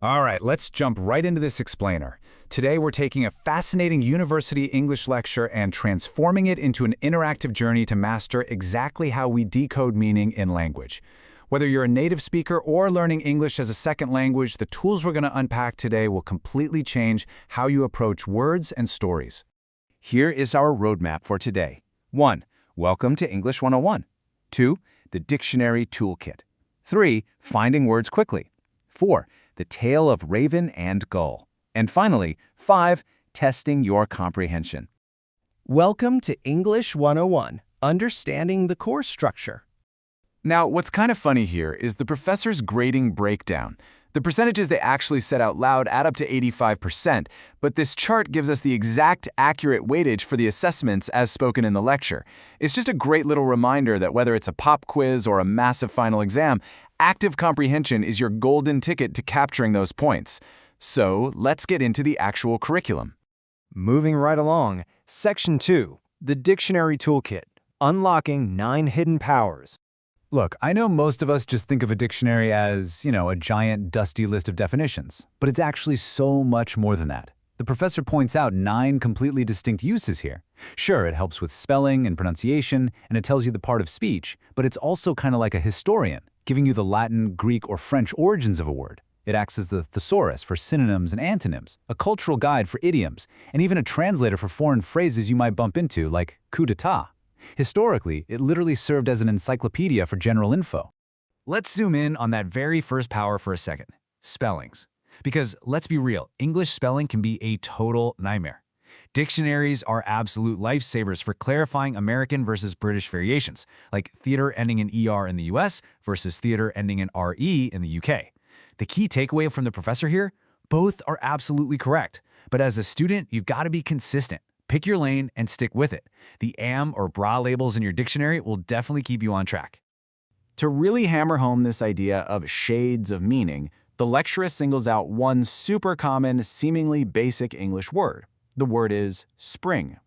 All right, let's jump right into this explainer. Today we're taking a fascinating university English lecture and transforming it into an interactive journey to master exactly how we decode meaning in language. Whether you're a native speaker or learning English as a second language, the tools we're going to unpack today will completely change how you approach words and stories. Here is our roadmap for today. 1. Welcome to English 101. 2. The Dictionary Toolkit. 3. Finding words quickly. 4. The Tale of Raven and Gull. And finally, 5. Testing your comprehension. Welcome to English 101, Understanding the Course Structure. Now, what's kind of funny here is the professor's grading breakdown. The percentages they actually said out loud add up to 85%, but this chart gives us the exact accurate weightage for the assessments as spoken in the lecture. It's just a great little reminder that whether it's a pop quiz or a massive final exam, active comprehension is your golden ticket to capturing those points. So let's get into the actual curriculum. Moving right along, Section 2, the Dictionary Toolkit, Unlocking 9 Hidden Powers. Look, I know most of us just think of a dictionary as, a giant, dusty list of definitions, but it's actually so much more than that. The professor points out 9 completely distinct uses here. Sure, it helps with spelling and pronunciation, and it tells you the part of speech, but it's also kind of like a historian, giving you the Latin, Greek, or French origins of a word. It acts as the thesaurus for synonyms and antonyms, a cultural guide for idioms, and even a translator for foreign phrases you might bump into, like coup d'etat. Historically, it literally served as an encyclopedia for general info. Let's zoom in on that very first power for a second, spellings. Because let's be real, English spelling can be a total nightmare. Dictionaries are absolute lifesavers for clarifying American versus British variations, like theater ending in ER in the US versus theater ending in RE in the UK. The key takeaway from the professor here? Both are absolutely correct. But as a student, you've got to be consistent. Pick your lane and stick with it. The am or bra labels in your dictionary will definitely keep you on track. To really hammer home this idea of shades of meaning, the lecturer singles out one super common, seemingly basic English word. The word is spring.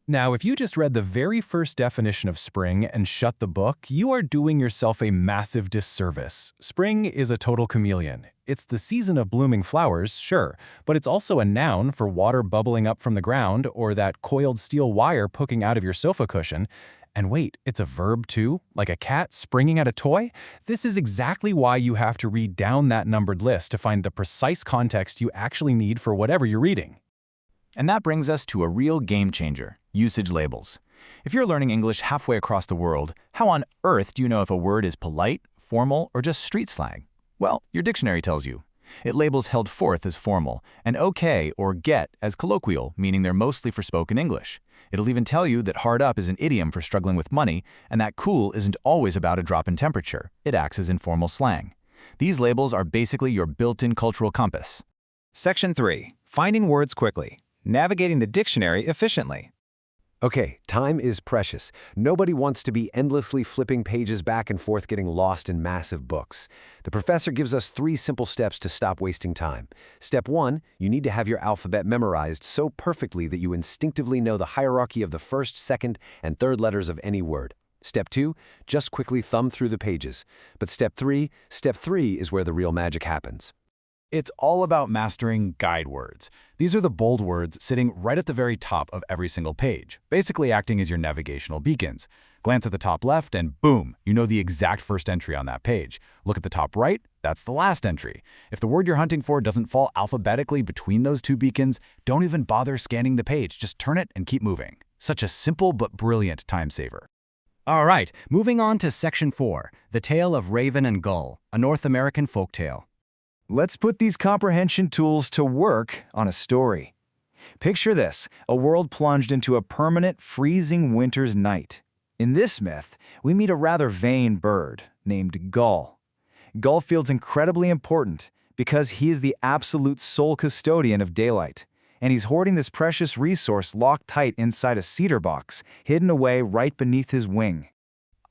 Now, if you just read the very first definition of spring and shut the book, you are doing yourself a massive disservice. Spring is a total chameleon. It's the season of blooming flowers, sure, but it's also a noun for water bubbling up from the ground or that coiled steel wire poking out of your sofa cushion. And wait, it's a verb too? Like a cat springing at a toy? This is exactly why you have to read down that numbered list to find the precise context you actually need for whatever you're reading. And that brings us to a real game changer, usage labels. If you're learning English halfway across the world, how on earth do you know if a word is polite, formal, or just street slang? Well, your dictionary tells you. It labels held forth as formal, and okay or get as colloquial, meaning they're mostly for spoken English. It'll even tell you that hard up is an idiom for struggling with money, and that cool isn't always about a drop in temperature. It acts as informal slang. These labels are basically your built-in cultural compass. Section 3. Finding words quickly. Navigating the dictionary efficiently. Okay, time is precious. Nobody wants to be endlessly flipping pages back and forth getting lost in massive books. The professor gives us 3 simple steps to stop wasting time. Step 1, you need to have your alphabet memorized so perfectly that you instinctively know the hierarchy of the first, second, and third letters of any word. Step 2, just quickly thumb through the pages. But step 3 is where the real magic happens. It's all about mastering guide words. These are the bold words sitting right at the very top of every single page, basically acting as your navigational beacons. Glance at the top left and boom, you know the exact first entry on that page. Look at the top right, that's the last entry. If the word you're hunting for doesn't fall alphabetically between those 2 beacons, don't even bother scanning the page, just turn it and keep moving. Such a simple but brilliant time saver. All right, moving on to Section 4, The Tale of Raven and Gull, a North American folktale. Let's put these comprehension tools to work on a story. Picture this, a world plunged into a permanent, freezing winter's night. In this myth, we meet a rather vain bird named Gull. Gull feels incredibly important because he is the absolute sole custodian of daylight, and he's hoarding this precious resource locked tight inside a cedar box, hidden away right beneath his wing.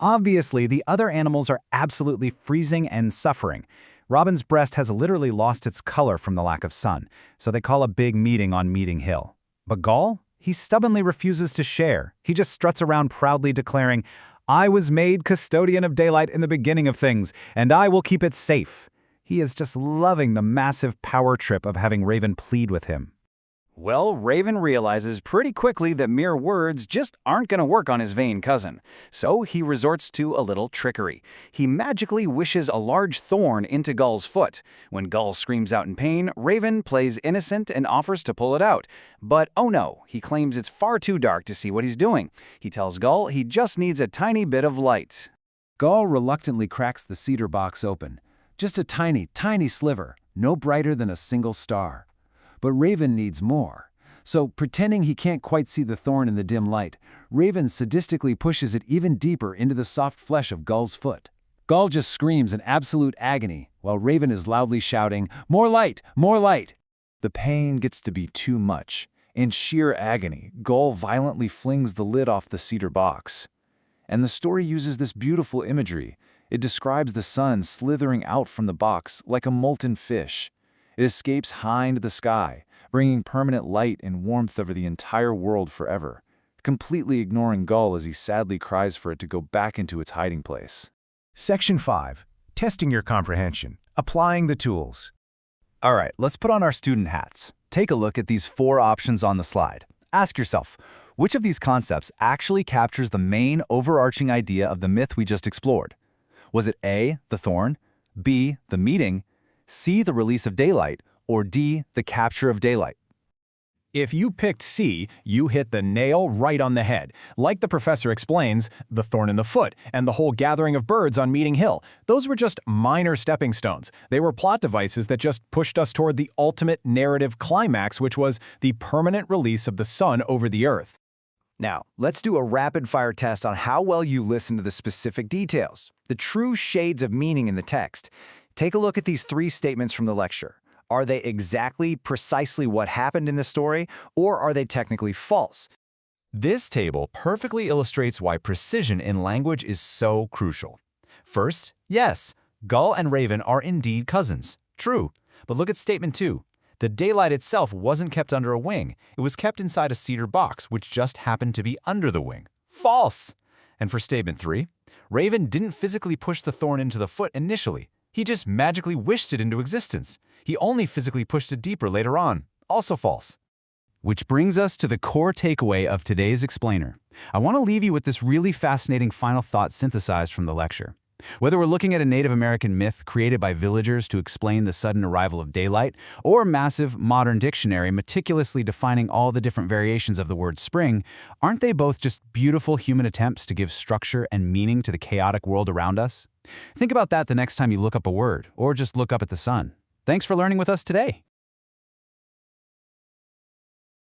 Obviously, the other animals are absolutely freezing and suffering. Robin's breast has literally lost its color from the lack of sun, so they call a big meeting on Meeting Hill. But Gull? He stubbornly refuses to share. He just struts around proudly declaring, "I was made custodian of daylight in the beginning of things, and I will keep it safe." He is just loving the massive power trip of having Raven plead with him. Well, Raven realizes pretty quickly that mere words just aren't going to work on his vain cousin, so he resorts to a little trickery. He magically wishes a large thorn into Gull's foot. When Gull screams out in pain, Raven plays innocent and offers to pull it out. But oh no, he claims it's far too dark to see what he's doing. He tells Gull he just needs a tiny bit of light. Gull reluctantly cracks the cedar box open. Just a tiny, tiny sliver, no brighter than a single star. But Raven needs more. So, pretending he can't quite see the thorn in the dim light, Raven sadistically pushes it even deeper into the soft flesh of Gull's foot. Gull just screams in absolute agony, while Raven is loudly shouting, "More light! More light!" The pain gets to be too much. In sheer agony, Gull violently flings the lid off the cedar box. And the story uses this beautiful imagery. It describes the sun slithering out from the box like a molten fish. It escapes high into the sky, bringing permanent light and warmth over the entire world forever, completely ignoring Gull as he sadly cries for it to go back into its hiding place. Section 5. Testing your comprehension. Applying the tools. All right, let's put on our student hats. Take a look at these 4 options on the slide. Ask yourself, which of these concepts actually captures the main overarching idea of the myth we just explored? Was it A, the thorn, B, the meeting, C, the release of daylight, or D, the capture of daylight? If you picked C, you hit the nail right on the head. Like the professor explains, the thorn in the foot and the whole gathering of birds on Meeting Hill, those were just minor stepping stones. They were plot devices that just pushed us toward the ultimate narrative climax, which was the permanent release of the sun over the earth. Now, let's do a rapid-fire test on how well you listen to the specific details, the true shades of meaning in the text. Take a look at these 3 statements from the lecture. Are they exactly, precisely what happened in the story, or are they technically false? This table perfectly illustrates why precision in language is so crucial. First, yes, Gull and Raven are indeed cousins. True. But look at statement 2. The daylight itself wasn't kept under a wing. It was kept inside a cedar box, which just happened to be under the wing. False! And for statement 3, Raven didn't physically push the thorn into the foot initially. He just magically wished it into existence. He only physically pushed it deeper later on. Also false. Which brings us to the core takeaway of today's explainer. I want to leave you with this really fascinating final thought synthesized from the lecture. Whether we're looking at a Native American myth created by villagers to explain the sudden arrival of daylight, or a massive modern dictionary meticulously defining all the different variations of the word spring, aren't they both just beautiful human attempts to give structure and meaning to the chaotic world around us? Think about that the next time you look up a word, or just look up at the sun. Thanks for learning with us today.